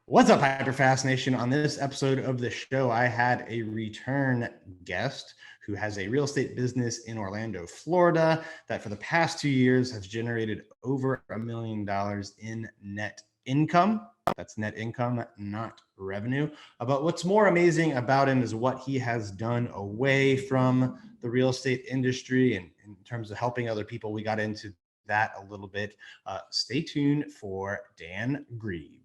What's up, HyperFast Nation? On this episode of the show, I had a return guest who has a real estate business in Orlando, Florida, that for the past 2 years has generated over $1 million in net income. That's net income, not revenue. But what's more amazing about him is what he has done away from the real estate industry and in terms of helping other people. We got into that a little bit. Stay tuned for Dan Grieb.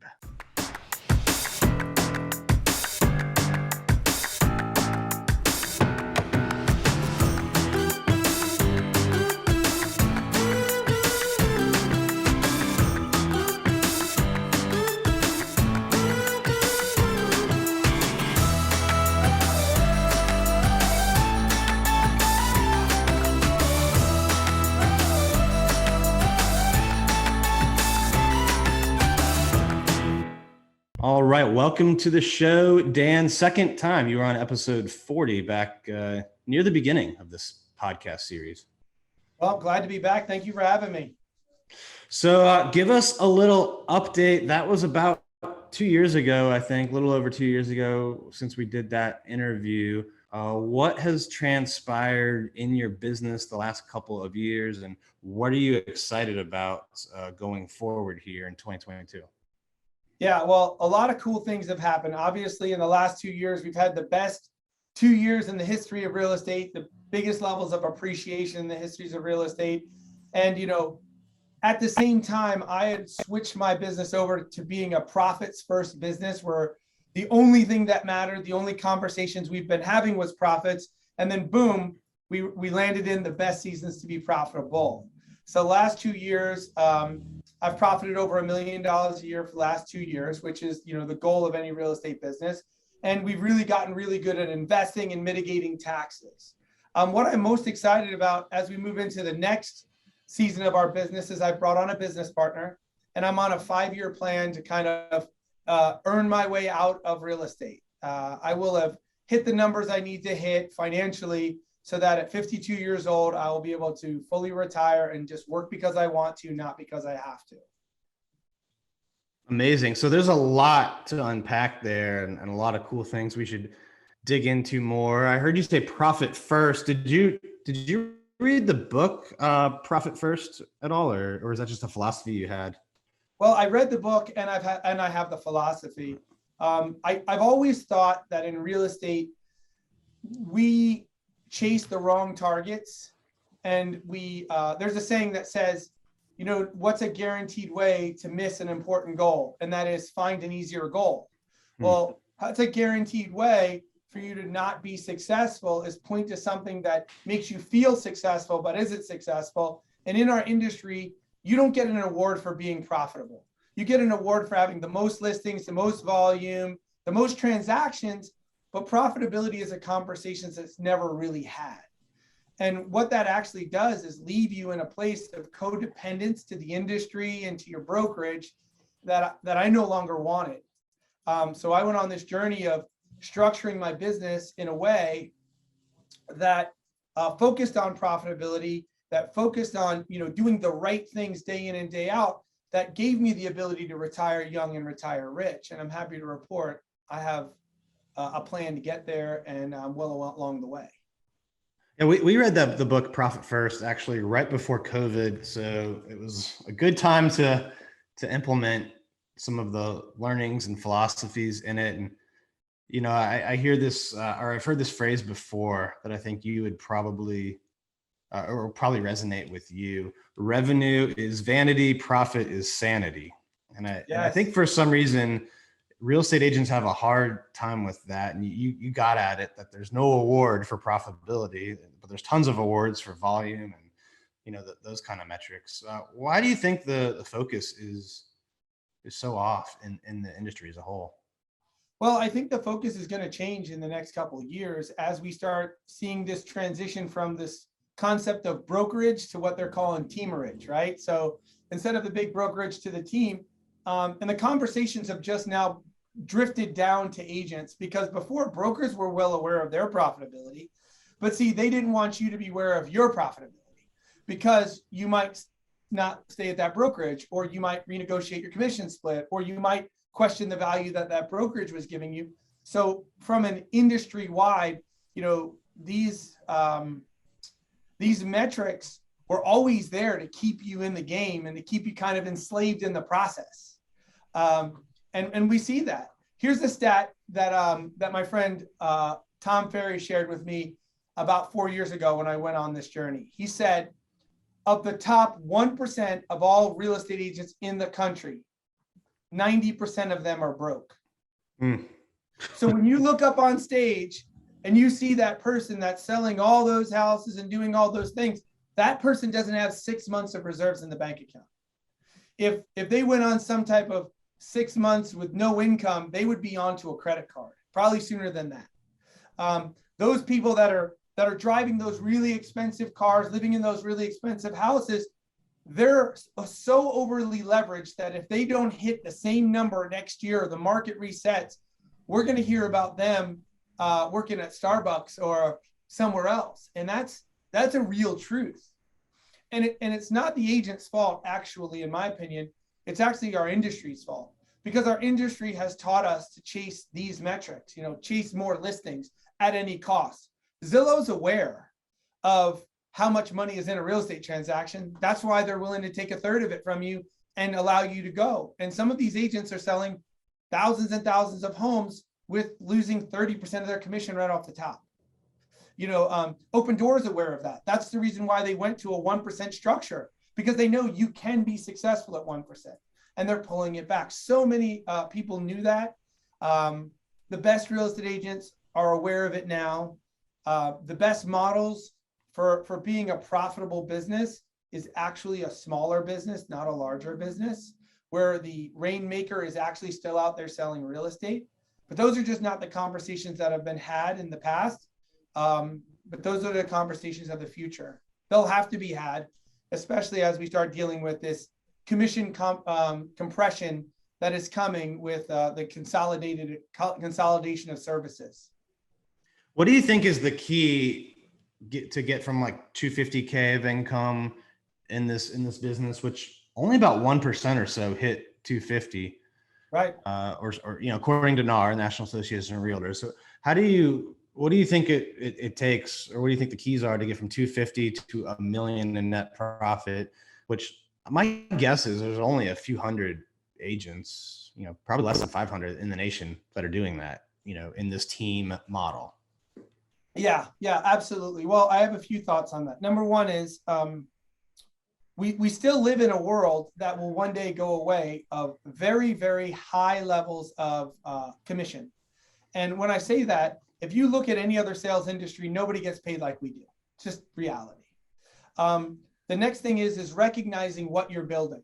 All right, welcome to the show, Dan. Second time. You were on episode 40 back near the beginning of this podcast series. Well, glad to be back. Thank you for having me. So give us a little update. That was about 2 years ago, I think, a little over 2 years ago since we did that interview. What has transpired in your business the last couple of years, and what are you excited about going forward here in 2022? Yeah, well, a lot of cool things have happened. Obviously, in the last 2 years, we've had the best 2 years in the history of real estate, the biggest levels of appreciation in the histories of real estate. And, at the same time, I had switched my business over to being a profits first business where the only thing that mattered, the only conversations we've been having was profits. And then boom, we landed in the best seasons to be profitable. So the last 2 years, I've profited over $1 million a year for the last 2 years, which is, the goal of any real estate business. And we've really gotten really good at investing and mitigating taxes. What I'm most excited about as we move into the next season of our business is I brought on a business partner, and I'm on a 5-year plan to kind of earn my way out of real estate. I will have hit the numbers I need to hit financially so that at 52 years old, I will be able to fully retire and just work because I want to, not because I have to. Amazing. So there's a lot to unpack there and a lot of cool things we should dig into more. I heard you say profit first. Did you read the book Profit First at all, or is that just a philosophy you had? Well, I read the book and I have the philosophy. I've always thought that in real estate, we chase the wrong targets. And there's a saying that says, what's a guaranteed way to miss an important goal? And that is find an easier goal. Well, that's a guaranteed way for you to not be successful is point to something that makes you feel successful, but isn't successful. And in our industry, you don't get an award for being profitable. You get an award for having the most listings, the most volume, the most transactions, but profitability is a conversation that's never really had. And what that actually does is leave you in a place of codependence to the industry and to your brokerage that I no longer wanted. So I went on this journey of structuring my business in a way that focused on profitability, that focused on doing the right things day in and day out, that gave me the ability to retire young and retire rich. And I'm happy to report I have a plan to get there, and I'm well along the way. Yeah, we read the book Profit First actually right before COVID, so it was a good time to implement some of the learnings and philosophies in it. And I hear this, or I've heard this phrase before that I think you would probably resonate with you. Revenue is vanity, profit is sanity. And I think for some reason, real estate agents have a hard time with that. And you got at it, that there's no award for profitability, but there's tons of awards for volume and, those kind of metrics. Why do you think the focus is so off in the industry as a whole? Well, I think the focus is going to change in the next couple of years as we start seeing this transition from this concept of brokerage to what they're calling teamerage, right? So instead of the big brokerage to the team, and the conversations have just now drifted down to agents, because before brokers were well aware of their profitability, but see, they didn't want you to be aware of your profitability because you might not stay at that brokerage, or you might renegotiate your commission split, or you might question the value that that brokerage was giving you. So from an industry wide, you know, these metrics were always there to keep you in the game and to keep you kind of enslaved in the process. And we see that. Here's a stat that that my friend Tom Ferry shared with me about 4 years ago when I went on this journey. He said, of the top 1% of all real estate agents in the country, 90% of them are broke. So when you look up on stage and you see that person that's selling all those houses and doing all those things, that person doesn't have 6 months of reserves in the bank account. If they went on some type of 6 months with no income, they would be onto a credit card, probably sooner than that. Those people that are driving those really expensive cars, living in those really expensive houses, they're so overly leveraged that if they don't hit the same number next year, the market resets, we're going to hear about them working at Starbucks or somewhere else. And that's a real truth. And it's not the agent's fault, actually, in my opinion. It's actually our industry's fault, because our industry has taught us to chase these metrics, you know, chase more listings at any cost. Zillow's aware of how much money is in a real estate transaction. That's why they're willing to take a third of it from you and allow you to go. And some of these agents are selling thousands and thousands of homes with losing 30% of their commission right off the top. You know, Open Door is aware of that. That's the reason why they went to a 1% structure, because they know you can be successful at 1%, and they're pulling it back. So many people knew that. The best real estate agents are aware of it now. The best models for being a profitable business is actually a smaller business, not a larger business, where the rainmaker is actually still out there selling real estate. But those are just not the conversations that have been had in the past. But those are the conversations of the future. They'll have to be had, especially as we start dealing with this commission compression that is coming with the consolidation of services. What do you think is the key to get from like 250K of income in this business, which only about 1% or so hit 250, right? Or you know, according to NAR, National Association of Realtors. So what do you think it takes, or what do you think the keys are to get from 250 to $1 million in net profit? Which my guess is there's only a few hundred agents, you know, probably less than 500 in the nation that are doing that, you know, in this team model. Yeah, absolutely. Well, I have a few thoughts on that. Number one is we still live in a world that will one day go away of very, very high levels of commission. And when I say that, if you look at any other sales industry, nobody gets paid like we do. It's just reality. The next thing is recognizing what you're building.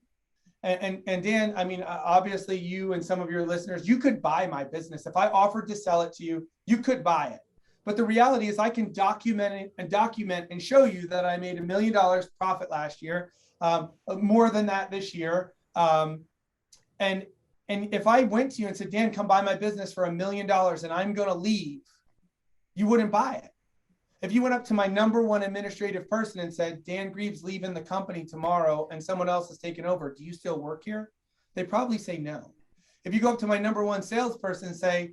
And Dan, I mean, obviously you and some of your listeners, you could buy my business. If I offered to sell it to you, you could buy it. But the reality is I can document and show you that I made $1 million profit last year, more than that this year. And if I went to you and said, Dan, come buy my business for $1 million and I'm going to leave, you wouldn't buy it. If you went up to my number one administrative person and said, Dan Grieb's leaving the company tomorrow and someone else is taking over, do you still work here? They'd probably say no. If you go up to my number one salesperson and say,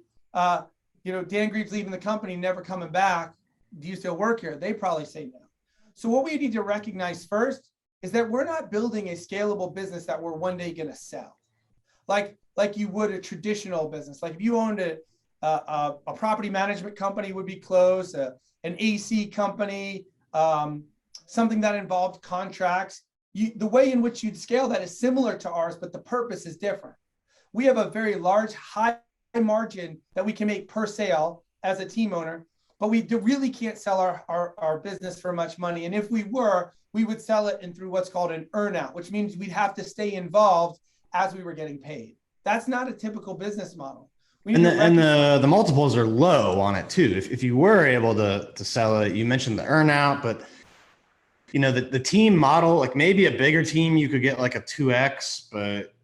you know, Dan Grieb's leaving the company, never coming back, do you still work here? They probably say no. So what we need to recognize first is that we're not building a scalable business that we're one day going to sell. Like you would a traditional business. Like if you owned a property management company would be close, an AC company, something that involved contracts. The way in which you'd scale that is similar to ours, but the purpose is different. We have a very large, high margin that we can make per sale as a team owner, but we really can't sell our business for much money. And if we were, we would sell it in through what's called an earnout, which means we'd have to stay involved as we were getting paid. That's not a typical business model. And the multiples are low on it too. If you were able to sell it, you mentioned the earnout, but you know, the team model, like maybe a bigger team, you could get like a 2X, but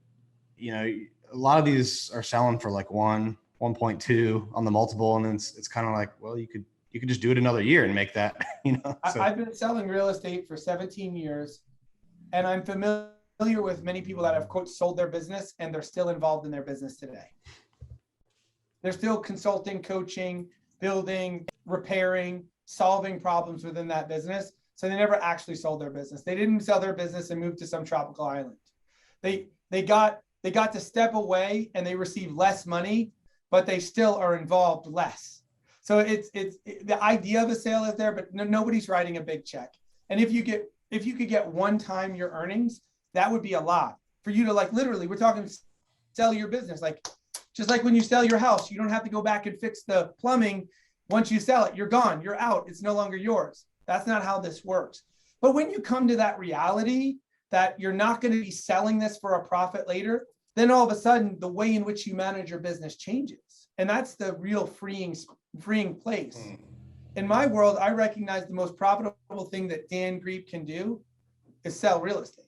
you know, a lot of these are selling for like 1.2 on the multiple. And then it's kind of like, well, you could just do it another year and make that, you know. So. I've been selling real estate for 17 years and I'm familiar familiar with many people that have, quote, sold their business and they're still involved in their business today. They're still consulting, coaching, building, repairing, solving problems within that business. So they never actually sold their business. They didn't sell their business and move to some tropical island. They got to step away and they received less money, but they still are involved less. So it's the idea of a sale is there, but nobody's writing a big check. And if you could get one time your earnings, that would be a lot for you to, like, literally, we're talking sell your business. Like, just like when you sell your house, you don't have to go back and fix the plumbing. Once you sell it, you're gone, you're out. It's no longer yours. That's not how this works. But when you come to that reality that you're not going to be selling this for a profit later, then all of a sudden the way in which you manage your business changes. And that's the real freeing place. In my world, I recognize the most profitable thing that Dan Grieb can do is sell real estate.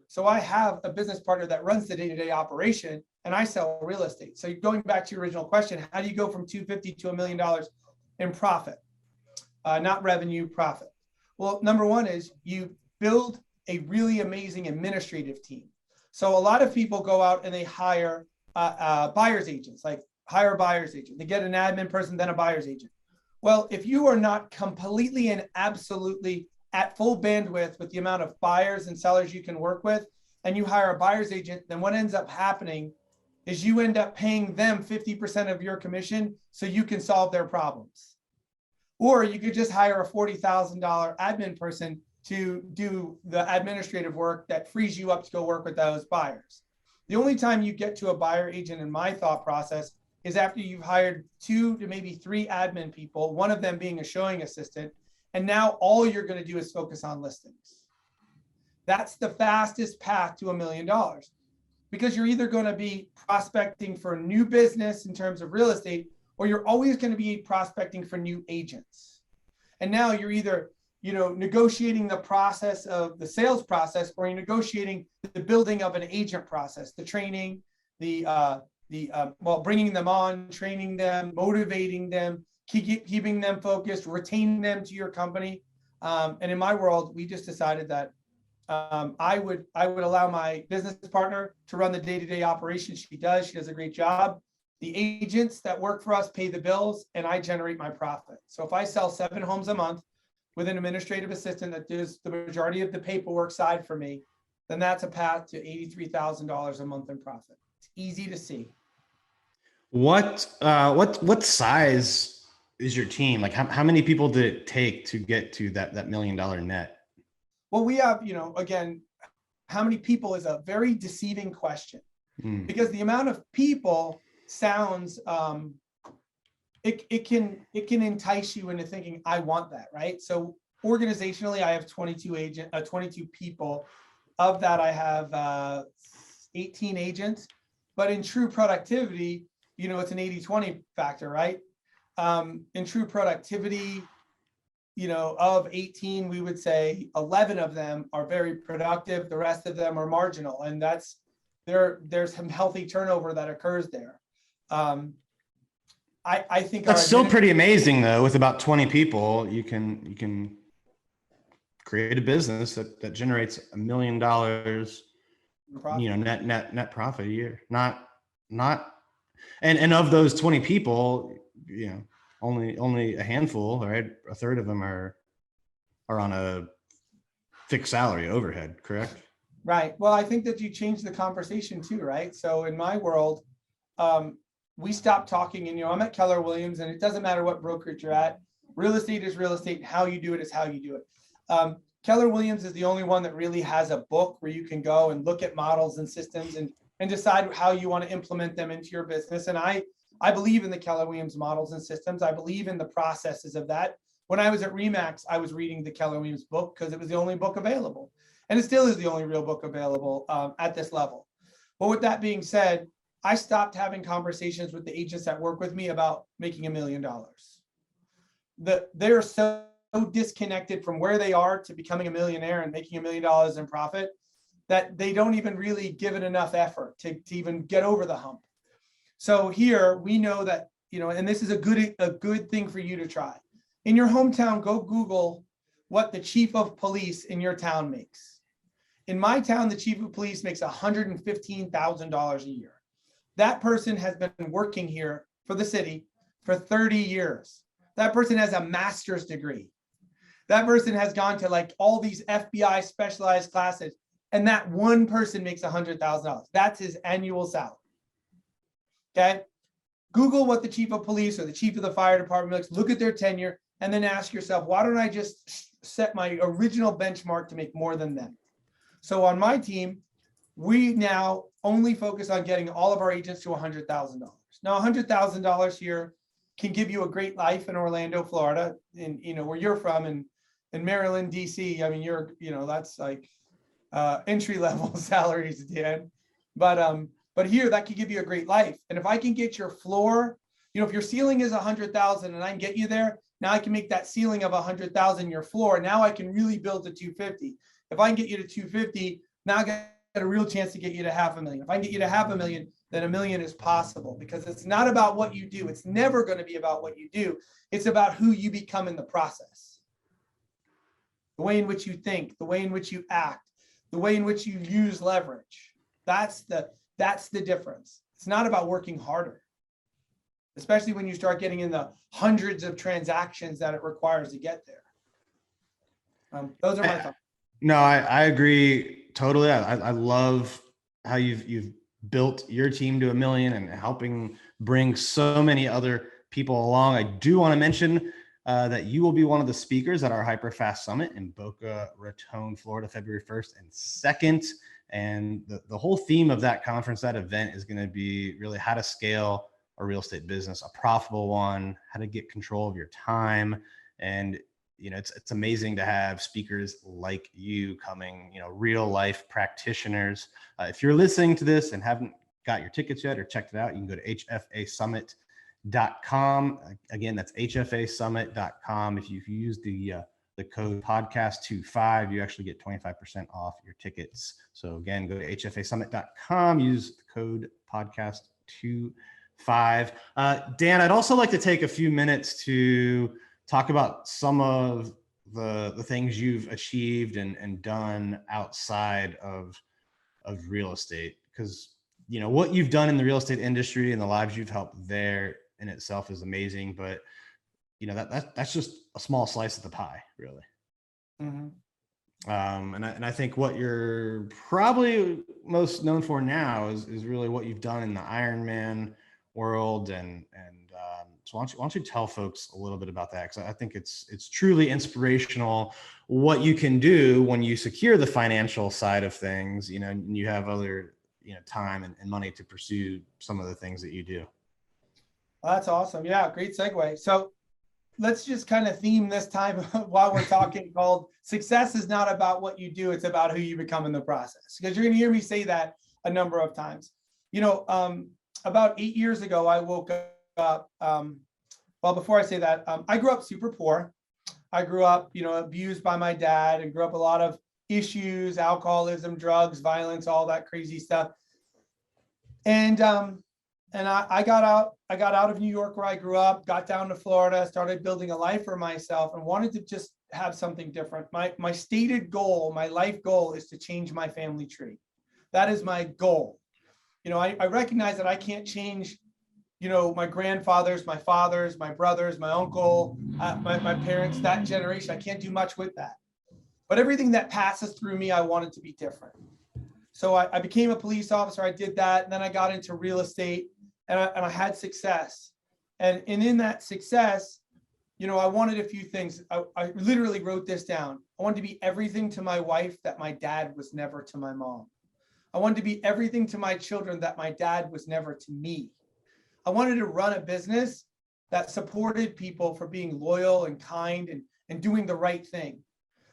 So I have a business partner that runs the day-to-day operation, and I sell real estate. So going back to your original question, how do you go from $250 to $1 million in profit? Not revenue, profit. Well, number one is you build a really amazing administrative team. So a lot of people go out and they hire buyer's agents, like hire a buyer's agent. They get an admin person, then a buyer's agent. Well, if you are not completely and absolutely at full bandwidth with the amount of buyers and sellers you can work with, and you hire a buyer's agent, then what ends up happening is you end up paying them 50% of your commission so you can solve their problems. Or you could just hire a $40,000 admin person to do the administrative work that frees you up to go work with those buyers. The only time you get to a buyer agent in my thought process is after you've hired 2 to maybe 3 admin people, one of them being a showing assistant, and now all you're going to do is focus on listings. That's the fastest path to $1 million, because you're either going to be prospecting for new business in terms of real estate, or you're always going to be prospecting for new agents. And now you're either, negotiating the process of the sales process, or you're negotiating the building of an agent process, the training, bringing them on, training them, motivating them, keeping them focused, retaining them to your company. And in my world, we just decided that I would allow my business partner to run the day-to-day operations. She does a great job. The agents that work for us pay the bills, and I generate my profit. So if I sell 7 homes a month with an administrative assistant that does the majority of the paperwork side for me, then that's a path to $83,000 a month in profit. It's easy to see. What size is your team? Like how many people did it take to get to that $1 million net? Well, we have, again, how many people is a very deceiving question, because the amount of people sounds, it can entice you into thinking, I want that, right? So organizationally, I have 22 people. Of that, I have 18 agents, but in true productivity, it's an 80-20 factor, right? In true productivity, of 18, we would say 11 of them are very productive. The rest of them are marginal. And there's some healthy turnover that occurs there. I think that's still pretty amazing, though. With about 20 people, you can create a business that generates $1 million, net profit a year. Not, and of those 20 people, only a handful, right? A third of them are on a fixed salary overhead, correct? Right. Well, I think that you changed the conversation too, right? So in my world, we stopped talking, and I'm at Keller Williams, and it doesn't matter what brokerage you're at. Real estate is real estate. How you do it is how you do it. Keller Williams is the only one that really has a book where you can go and look at models and systems and decide how you want to implement them into your business. And I believe in the Keller Williams models and systems. I believe in the processes of that. When I was at Remax, I was reading the Keller Williams book because it was the only book available. And it still is the only real book available at this level. But with that being said, I stopped having conversations with the agents that work with me about making $1 million. They're so disconnected from where they are to becoming a millionaire and making $1 million in profit that they don't even really give it enough effort to even get over the hump. So here we know that, and this is a good thing for you to try. In your hometown, go Google what the chief of police in your town makes. In my town, the chief of police makes $115,000 a year. That person has been working here for the city for 30 years. That person has a master's degree. That person has gone to like all these FBI specialized classes, and that one person makes $100,000. That's his annual salary. Okay. Google what the chief of police or the chief of the fire department looks, look at their tenure, and then ask yourself, why don't I just set my original benchmark to make more than them? So on my team, we now only focus on getting all of our agents to $100,000. Now, $100,000 here can give you a great life in Orlando, Florida, and where you're from, and in Maryland, DC. I mean, that's like entry level salaries, Dan. But here, that could give you a great life. And if I can get your floor, if your ceiling is 100,000 and I can get you there, now I can make that ceiling of 100,000 your floor. Now I can really build to 250. If I can get you to 250, now I got a real chance to get you to $500,000. If I can get you to $500,000, then $1 million is possible, because it's not about what you do. It's never going to be about what you do. It's about who you become in the process. The way in which you think, the way in which you act, the way in which you use leverage. That's the difference. It's not about working harder, especially when you start getting in the hundreds of transactions that it requires to get there. Those are my thoughts. No, I agree totally. I love how you've built your team to $1 million and helping bring so many other people along. I do want to mention that you will be one of the speakers at our HyperFast Summit in Boca Raton, Florida, February 1st and 2nd. And the whole theme of that conference, that event, is going to be really how to scale a real estate business, a profitable one, how to get control of your time. And it's amazing to have speakers like you coming, real life practitioners. If you're listening to this and haven't got your tickets yet or checked it out, you can go to hfasummit.com. Again, that's hfasummit.com. If you use the code podcast25, you actually get 25% off your tickets. So again, go to hfasummit.com, use the code podcast25. Dan, I'd also like to take a few minutes to talk about some of the things you've achieved and done outside of real estate, because what you've done in the real estate industry and the lives you've helped there in itself is amazing, but that's just a small slice of the pie, really. Mm-hmm. And I think what you're probably most known for now is really what you've done in the Ironman world, and so why don't you tell folks a little bit about that, because I think it's truly inspirational what you can do when you secure the financial side of things, and you have other time and money to pursue some of the things that you do. Well, that's awesome. Yeah, great segue. So let's just kind of theme this time while we're talking called success is not about what you do, it's about who you become in the process, because you're going to hear me say that a number of times. About 8 years ago, I woke up. Well, before I say that, I grew up super poor. I grew up, abused by my dad, and grew up a lot of issues, alcoholism, drugs, violence, all that crazy stuff. And I got out of New York, where I grew up, got down to Florida, started building a life for myself, and wanted to just have something different. My stated goal, my life goal, is to change my family tree. That is my goal. I recognize that I can't change, my grandfathers, my fathers, my brothers, my uncle, my parents, that generation. I can't do much with that. But everything that passes through me, I wanted to be different. So I became a police officer. I did that. And then I got into real estate, and I had success. And in that success, I wanted a few things. I literally wrote this down. I wanted to be everything to my wife that my dad was never to my mom. I wanted to be everything to my children that my dad was never to me. I wanted to run a business that supported people for being loyal and kind and doing the right thing.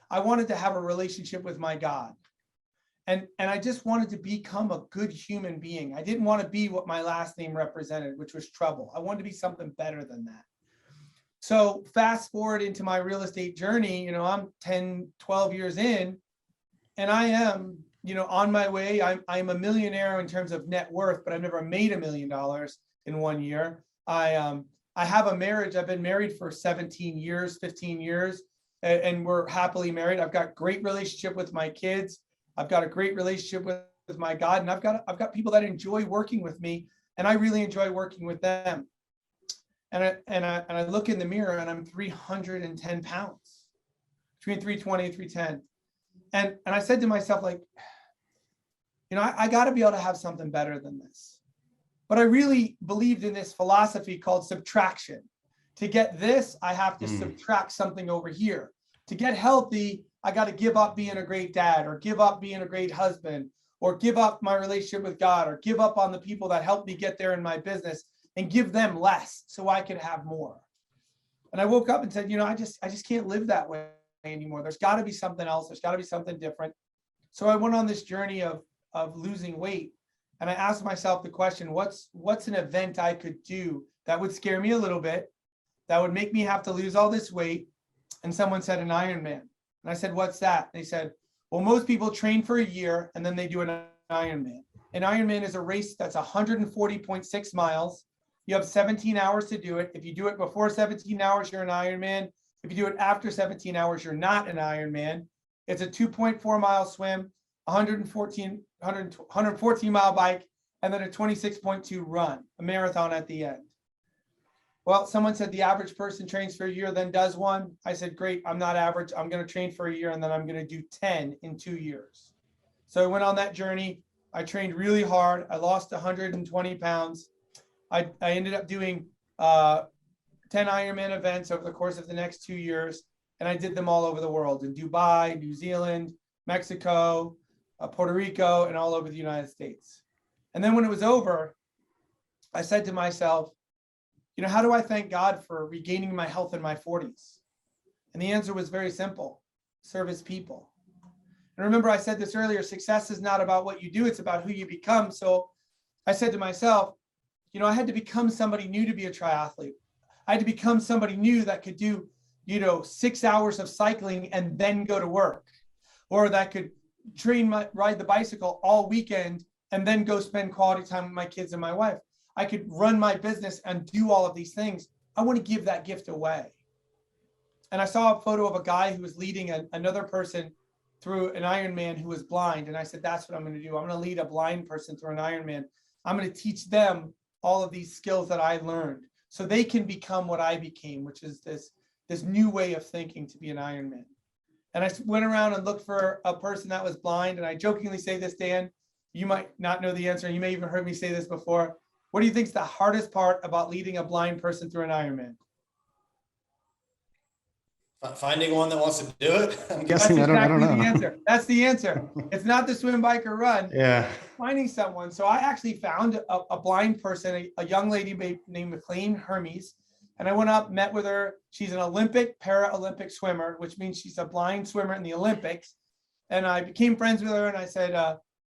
I wanted to have a relationship with my God. And I just wanted to become a good human being. I didn't want to be what my last name represented, which was trouble. I wanted to be something better than that. So fast forward into my real estate journey, I'm 10, 12 years in, and I am, on my way. I'm a millionaire in terms of net worth, but I've never made $1 million in 1 year. I have a marriage. I've been married for 17 years, 15 years, and we're happily married. I've got great relationship with my kids. I've got a great relationship with my God, and I've got people that enjoy working with me, and I really enjoy working with them. And I look in the mirror and I'm 310 pounds, between 320 and 310. And I said to myself, like, I got to be able to have something better than this. But I really believed in this philosophy called subtraction. To get this, I have to subtract something over here. To get healthy, I got to give up being a great dad, or give up being a great husband, or give up my relationship with God, or give up on the people that helped me get there in my business, and give them less so I could have more. And I woke up and said, I just can't live that way anymore. There's got to be something else. There's got to be something different. So I went on this journey of losing weight. And I asked myself the question, what's an event I could do that would scare me a little bit, that would make me have to lose all this weight? And someone said an Ironman. And I said, what's that? They said, well, most people train for a year and then they do an Ironman. An Ironman is a race that's 140.6 miles. You have 17 hours to do it. If you do it before 17 hours, you're an Ironman. If you do it after 17 hours, you're not an Ironman. It's a 2.4 mile swim, 114 mile bike, and then a 26.2 run, a marathon at the end. Well, someone said the average person trains for a year, then does one. I said, great, I'm not average. I'm going to train for a year, and then I'm going to do 10 in 2 years. So I went on that journey. I trained really hard. I lost 120 pounds. I ended up doing 10 Ironman events over the course of the next 2 years. And I did them all over the world, in Dubai, New Zealand, Mexico, Puerto Rico, and all over the United States. And then when it was over, I said to myself, how do I thank God for regaining my health in my 40s? And the answer was very simple: service people. And remember, I said this earlier, success is not about what you do, it's about who you become. So I said to myself, I had to become somebody new to be a triathlete. I had to become somebody new that could do, 6 hours of cycling and then go to work, or that could ride the bicycle all weekend and then go spend quality time with my kids and my wife. I could run my business and do all of these things. I want to give that gift away. And I saw a photo of a guy who was leading another person through an Ironman who was blind. And I said, that's what I'm going to do. I'm going to lead a blind person through an Ironman. I'm going to teach them all of these skills that I learned so they can become what I became, which is this new way of thinking to be an Ironman. And I went around and looked for a person that was blind. And I jokingly say this, Dan, you might not know the answer. You may even heard me say this before. What do you think is the hardest part about leading a blind person through an Ironman? Finding one that wants to do it. I'm guessing. That's exactly I don't know. the answer. That's the answer. It's not the swim, bike, or run. Yeah. Finding someone. So I actually found a blind person, a young lady named McLean Hermes. And I went up, met with her. She's an Olympic, Paralympic swimmer, which means she's a blind swimmer in the Olympics. And I became friends with her. And I said,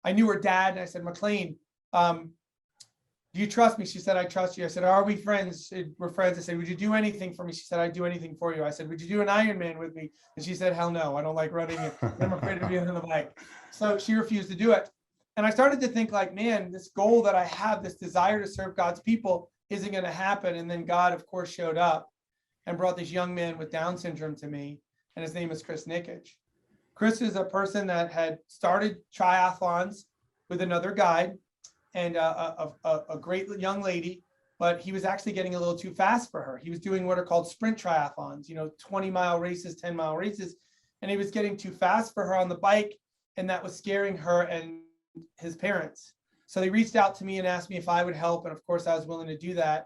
I knew her dad. And I said, McLean, do you trust me? She said, I trust you. I said, are we friends? We're friends. I said, would you do anything for me? She said, I'd do anything for you. I said, would you do an Ironman with me? And she said, hell no, I don't like running. I'm afraid of being on the bike. So she refused to do it. And I started to think like, man, this goal that I have, this desire to serve God's people isn't going to happen. And then God, of course, showed up and brought this young man with Down syndrome to me. And his name is Chris Nickage. Chris is a person that had started triathlons with another guide and a great young lady, but he was actually getting a little too fast for her. He was doing what are called sprint triathlons, 20-mile races, 10-mile races, and he was getting too fast for her on the bike, and that was scaring her and his parents. So they reached out to me and asked me if I would help, and of course I was willing to do that.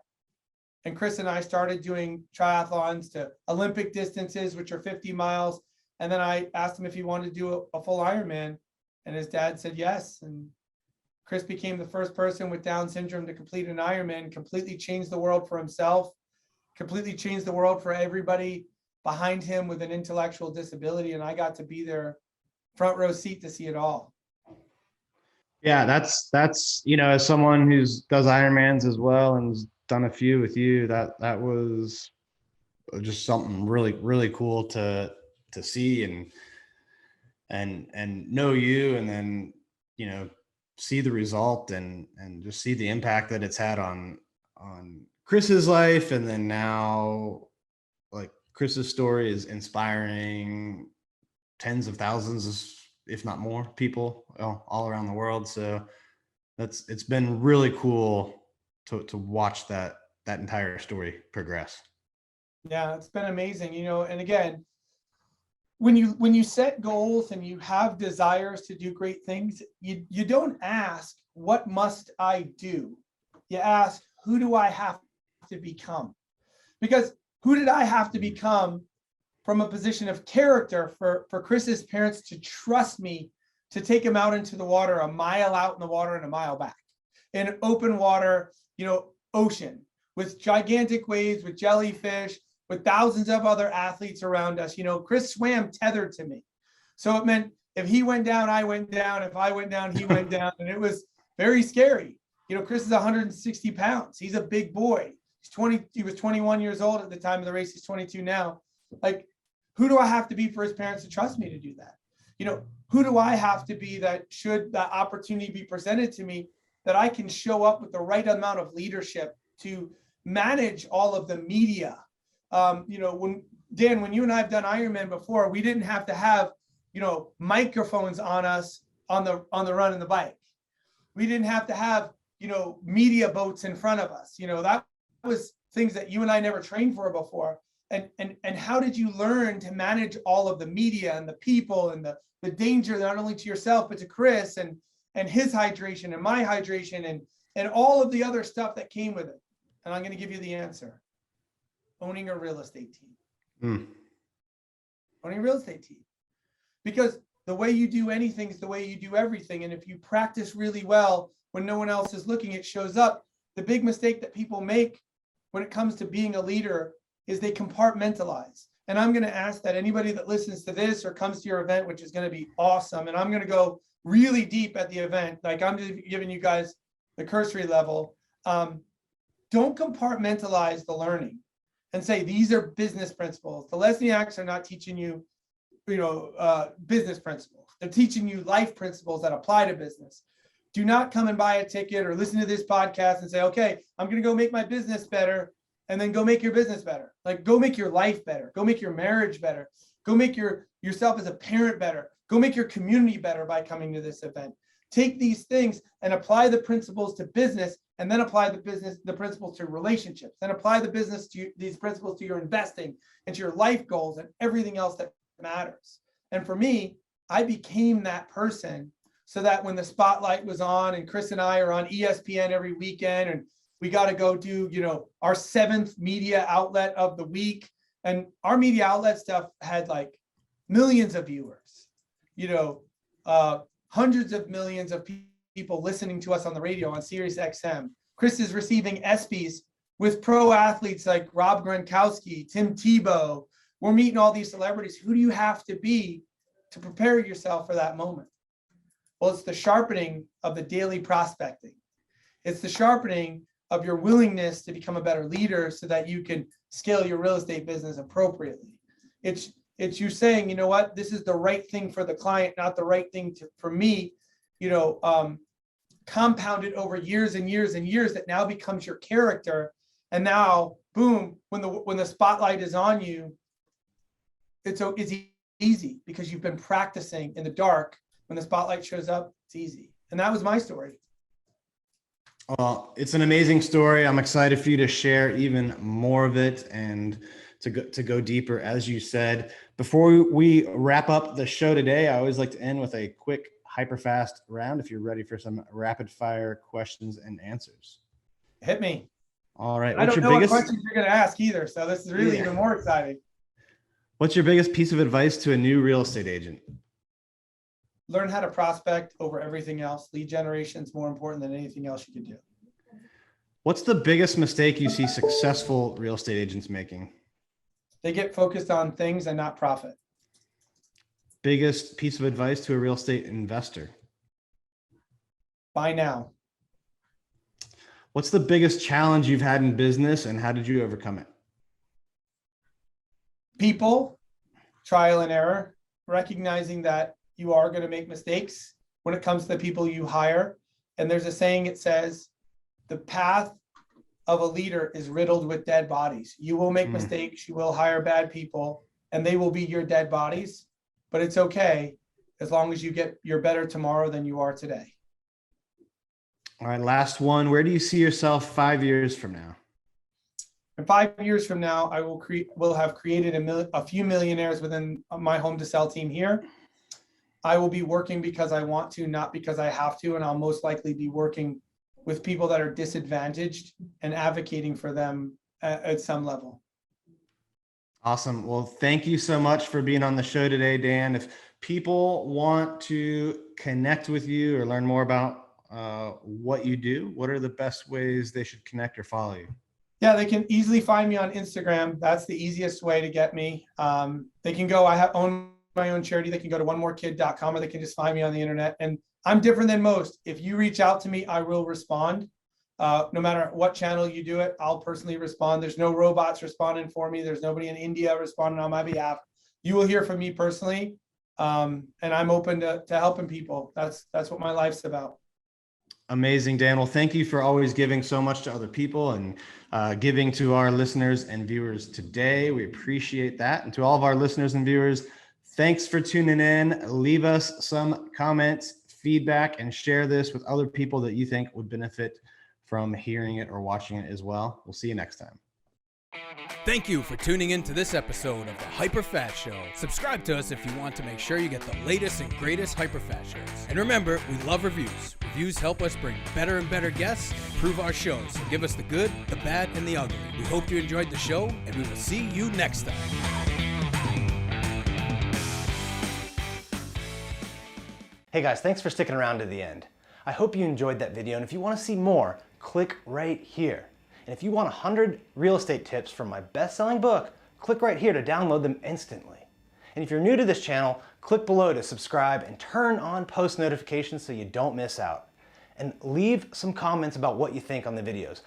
And Chris and I started doing triathlons to Olympic distances, which are 50 miles, and then I asked him if he wanted to do a full Ironman, and his dad said yes, and Chris became the first person with Down syndrome to complete an Ironman, completely changed the world for himself, completely changed the world for everybody behind him with an intellectual disability. And I got to be there front row seat to see it all. Yeah, that's as someone who's does Ironmans as well and has done a few with you, that was just something really, really cool to see and know you, and then, see the result and just see the impact that it's had on Chris's life. And then now, like, Chris's story is inspiring tens of thousands of if not more people all around the world. So it's been really cool to watch that entire story progress. Yeah, it's been amazing, and again, when you set goals and you have desires to do great things, you don't ask, what must I do? You ask, who do I have to become? Because who did I have to become from a position of character for Chris's parents to trust me to take him out into the water, a mile out in the water and a mile back in open water, ocean with gigantic waves, with jellyfish, with thousands of other athletes around us. Chris swam tethered to me. So it meant if he went down, I went down. If I went down, he went down. And it was very scary. Chris is 160 pounds. He's a big boy. He was 21 years old at the time of the race. He's 22 now. Like, who do I have to be for his parents to trust me to do that? Who do I have to be that should that opportunity be presented to me, that I can show up with the right amount of leadership to manage all of the media? When you and I have done Ironman before, we didn't have to have, microphones on us on the run and the bike. We didn't have to have, media boats in front of us. That was things that you and I never trained for before. And how did you learn to manage all of the media and the people and the danger, not only to yourself, but to Chris and his hydration and my hydration and all of the other stuff that came with it? And I'm going to give you the answer. Owning a real estate team. Owning a real estate team. Because the way you do anything is the way you do everything. And if you practice really well when no one else is looking, it shows up. The big mistake that people make when it comes to being a leader is they compartmentalize. And I'm going to ask that anybody that listens to this or comes to your event, which is going to be awesome, and I'm going to go really deep at the event, like I'm just giving you guys the cursory level. Don't compartmentalize the learning and say, these are business principles. The Lesniaks are not teaching you, business principles. They're teaching you life principles that apply to business. Do not come and buy a ticket or listen to this podcast and say, okay, I'm going to go make my business better, and then go make your business better. Like, go make your life better. Go make your marriage better. Go make yourself as a parent better. Go make your community better by coming to this event. Take these things and apply the principles to business, and then apply the principles to relationships, then apply these principles to your investing and to your life goals and everything else that matters. And for me, I became that person so that when the spotlight was on and Chris and I are on ESPN every weekend and we got to go do, our 7th media outlet of the week. And our media outlet stuff had like millions of viewers, hundreds of millions of people listening to us on the radio on Sirius XM. Chris is receiving ESPYs with pro athletes like Rob Gronkowski, Tim Tebow. We're meeting all these celebrities. Who do you have to be to prepare yourself for that moment? Well, it's the sharpening of the daily prospecting. It's the sharpening of your willingness to become a better leader so that you can scale your real estate business appropriately. It's you saying, you know what, this is the right thing for the client, not the right thing for me, compounded over years and years and years, that now becomes your character. And now, boom, when the spotlight is on you, it's easy because you've been practicing in the dark. When the spotlight shows up, it's easy. And that was my story. Well, it's an amazing story. I'm excited for you to share even more of it and to go deeper, as you said. Before we wrap up the show today, I always like to end with a quick HyperFast round if you're ready for some rapid fire questions and answers. Hit me. All right. I don't know what questions you're going to ask either, so this is really even more exciting. What's your biggest piece of advice to a new real estate agent? Learn how to prospect over everything else. Lead generation is more important than anything else you can do. What's the biggest mistake you see successful real estate agents making? They get focused on things and not profit. Biggest piece of advice to a real estate investor? Buy now. What's the biggest challenge you've had in business and how did you overcome it? People, trial and error, recognizing that you are going to make mistakes when it comes to the people you hire. And there's a saying, it says, the path of a leader is riddled with dead bodies. You will make mistakes, you will hire bad people, and they will be your dead bodies, but it's okay. as long as you're better tomorrow than you are today. All right, last one. Where do you see yourself 5 years from now? And 5 years from now, I will have created a few millionaires within my home to sell team here. I will be working because I want to, not because I have to, and I'll most likely be working with people that are disadvantaged and advocating for them at some level. Awesome. Well, thank you so much for being on the show today, Dan. If people want to connect with you or learn more about what you do, what are the best ways they should connect or follow you? Yeah, they can easily find me on Instagram. That's the easiest way to get me. They can go, own my own charity. They can go to onemorekid.com, or they can just find me on the internet. And I'm different than most. If you reach out to me, I will respond. No matter what channel you do it, I'll personally respond. There's no robots responding for me. There's nobody in India responding on my behalf. You will hear from me personally. And I'm open to helping people. That's what my life's about. Amazing, Dan. Well, thank you for always giving so much to other people and giving to our listeners and viewers today. We appreciate that. And to all of our listeners and viewers, thanks for tuning in. Leave us some comments, feedback, and share this with other people that you think would benefit from hearing it or watching it as well. We'll see you next time. Thank you for tuning in to this episode of the HyperFast Show. Subscribe to us if you want to make sure you get the latest and greatest HyperFast shows. And remember, we love reviews. Reviews help us bring better and better guests and improve our shows. So give us the good, the bad, and the ugly. We hope you enjoyed the show, and we will see you next time. Hey guys, thanks for sticking around to the end. I hope you enjoyed that video, and if you want to see more, click right here. And if you want 100 real estate tips from my best-selling book, click right here to download them instantly. And if you're new to this channel, click below to subscribe and turn on post notifications so you don't miss out. And leave some comments about what you think on the videos.